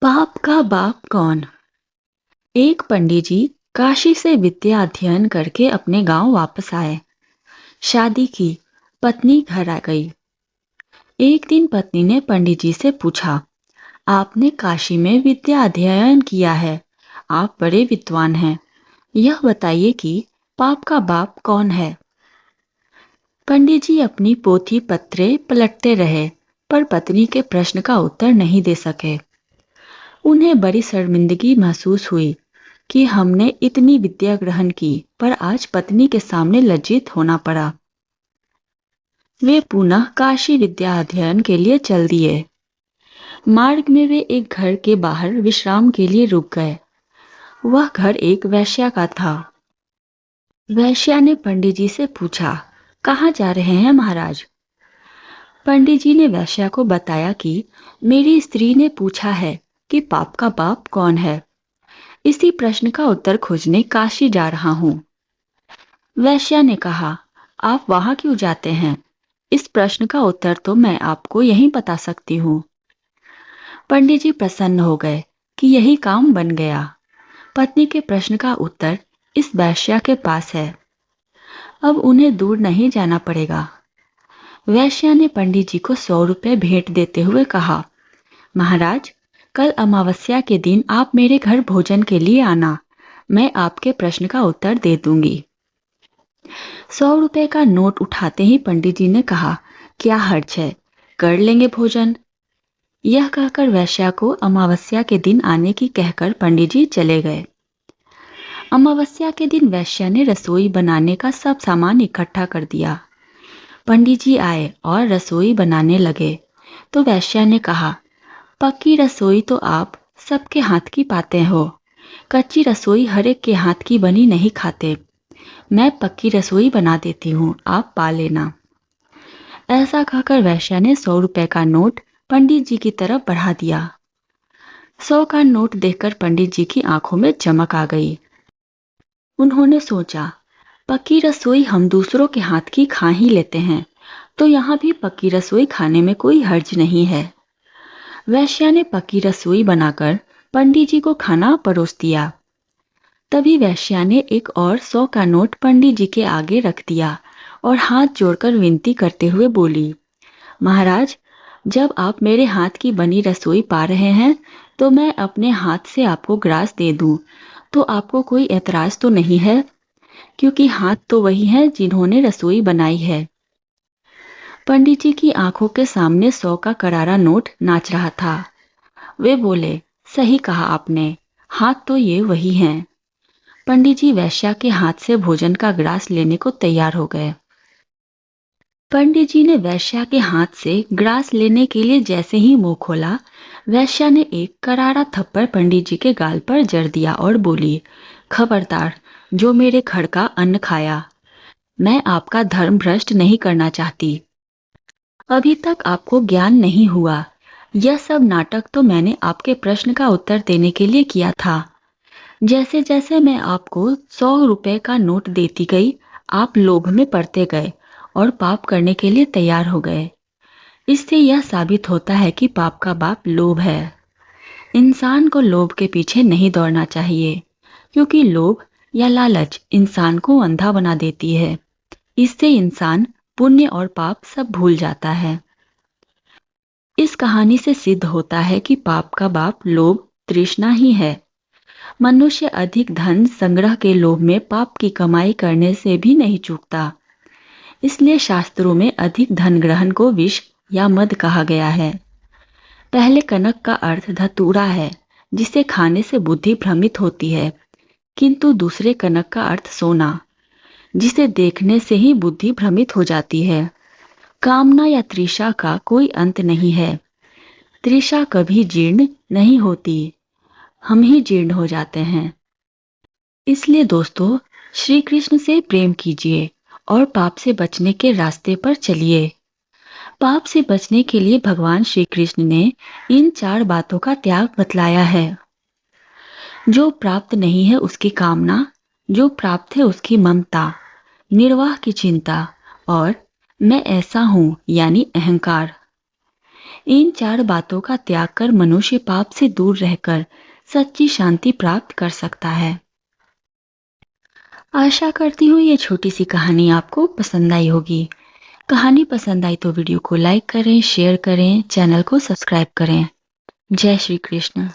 पाप का बाप कौन। एक पंडित जी काशी से विद्या अध्ययन करके अपने गांव वापस आए। शादी की, पत्नी घर आ गई। एक दिन पत्नी ने पंडित जी से पूछा, आपने काशी में विद्या अध्ययन किया है, आप बड़े विद्वान हैं, यह बताइए कि पाप का बाप कौन है। पंडित जी अपनी पोथी पत्रे पलटते रहे, पर पत्नी के प्रश्न का उत्तर नहीं दे सके। उन्हें बड़ी शर्मिंदगी महसूस हुई कि हमने इतनी विद्या ग्रहण की पर आज पत्नी के सामने लज्जित होना पड़ा। वे पुनः काशी विद्या अध्ययन के लिए चल दिए। मार्ग में वे एक घर के बाहर विश्राम के लिए रुक गए। वह घर एक वैश्या का था। वैश्या ने पंडित जी से पूछा, कहाँ जा रहे हैं महाराज। पंडित जी ने वैश्या को बताया कि मेरी स्त्री ने पूछा है कि पाप का बाप कौन है। इसी प्रश्न का उत्तर खोजने काशी जा रहा हूं। वैश्या ने कहा, आप वहां क्यों जाते हैं? इस प्रश्न का उत्तर तो मैं आपको यहीं बता सकती हूँ। पंडित जी प्रसन्न हो गए कि यही काम बन गया। पत्नी के प्रश्न का उत्तर इस वैश्या के पास है। अब उन्हें दूर नहीं जाना पड़ेगा। वैश्या ने पंडित जी को 100 रुपये भेंट देते हुए कहा, महाराज, कल अमावस्या के दिन आप मेरे घर भोजन के लिए आना, मैं आपके प्रश्न का उत्तर दे दूंगी। 100 रुपये का नोट उठाते ही पंडित जी ने कहा, क्या हर्ज है, कर लेंगे भोजन। यह कहकर वैश्या को अमावस्या के दिन आने की कहकर पंडित जी चले गए। अमावस्या के दिन वैश्या ने रसोई बनाने का सब सामान इकट्ठा कर दिया। पंडित जी आए और रसोई बनाने लगे तो वैश्या ने कहा, पक्की रसोई तो आप सबके हाथ की पाते हो, कच्ची रसोई हर एक के हाथ की बनी नहीं खाते। मैं पक्की रसोई बना देती हूँ, आप पा लेना। ऐसा कहकर वैश्या ने 100 रुपये का नोट पंडित जी की तरफ बढ़ा दिया। 100 का नोट देखकर पंडित जी की आंखों में चमक आ गई। उन्होंने सोचा, पक्की रसोई हम दूसरों के हाथ की खा ही लेते हैं, तो यहाँ भी पक्की रसोई खाने में कोई हर्ज नहीं है। वैश्या ने पक्की रसोई बनाकर पंडित जी को खाना परोस दिया। तभी वैश्या ने एक और 100 का नोट पंडित जी के आगे रख दिया और हाथ जोड़कर विनती करते हुए बोली, महाराज, जब आप मेरे हाथ की बनी रसोई पा रहे हैं तो मैं अपने हाथ से आपको ग्रास दे दूं तो आपको कोई ऐतराज तो नहीं है, क्योंकि हाथ तो वही हैं जिन्होंने रसोई बनाई है। पंडित जी की आंखों के सामने 100 का करारा नोट नाच रहा था। वे बोले, सही कहा आपने, हाथ तो ये वही हैं। पंडित जी वैश्या के हाथ से भोजन का ग्रास लेने को तैयार हो गए। पंडित जी ने वैश्या के हाथ से ग्रास लेने के लिए जैसे ही मुंह खोला, वैश्या ने एक करारा थप्पड़ पंडित जी के गाल पर जड़ दिया और बोली, खबरदार, जो मेरे घर का अन्न खाया। मैं आपका धर्म भ्रष्ट नहीं करना चाहती। अभी तक आपको ज्ञान नहीं हुआ। यह सब नाटक तो मैंने आपके प्रश्न का उत्तर देने के लिए किया था। जैसे जैसे मैं आपको 100 रुपए का नोट देती गई, आप लोभ में पड़ते गए और पाप करने के लिए तैयार हो गए। इससे यह साबित होता है कि पाप का बाप लोभ है। इंसान को लोभ के पीछे नहीं दौड़ना चाहिए, क्योंकि लोभ या लालच इंसान को अंधा बना देती है। इससे इंसान पुण्य और पाप सब भूल जाता है। इस कहानी से सिद्ध होता है कि पाप का बाप लोभ, तृष्णा ही है। मनुष्य अधिक धन संग्रह के लोभ में पाप की कमाई करने से भी नहीं चूकता। इसलिए शास्त्रों में अधिक धन ग्रहण को विष या मद कहा गया है। पहले कनक का अर्थ धतूरा है, जिसे खाने से बुद्धि भ्रमित होती है, किंतु दूसरे कनक का अर्थ सोना, जिसे देखने से ही बुद्धि भ्रमित हो जाती है। कामना या तृषा का कोई अंत नहीं है। तृषा कभी जीर्ण नहीं होती, हम ही जीर्ण हो जाते हैं। इसलिए दोस्तों, श्री कृष्ण से प्रेम कीजिए और पाप से बचने के रास्ते पर चलिए। पाप से बचने के लिए भगवान श्री कृष्ण ने इन 4 बातों का त्याग बतलाया है। जो प्राप्त नहीं है उसकी कामना, जो प्राप्त है उसकी ममता, निर्वाह की चिंता और मैं ऐसा हूं यानी अहंकार। इन 4 बातों का त्याग कर मनुष्य पाप से दूर रहकर सच्ची शांति प्राप्त कर सकता है। आशा करती हूँ ये छोटी सी कहानी आपको पसंद आई होगी। कहानी पसंद आई तो वीडियो को लाइक करें, शेयर करें, चैनल को सब्सक्राइब करें। जय श्री कृष्ण।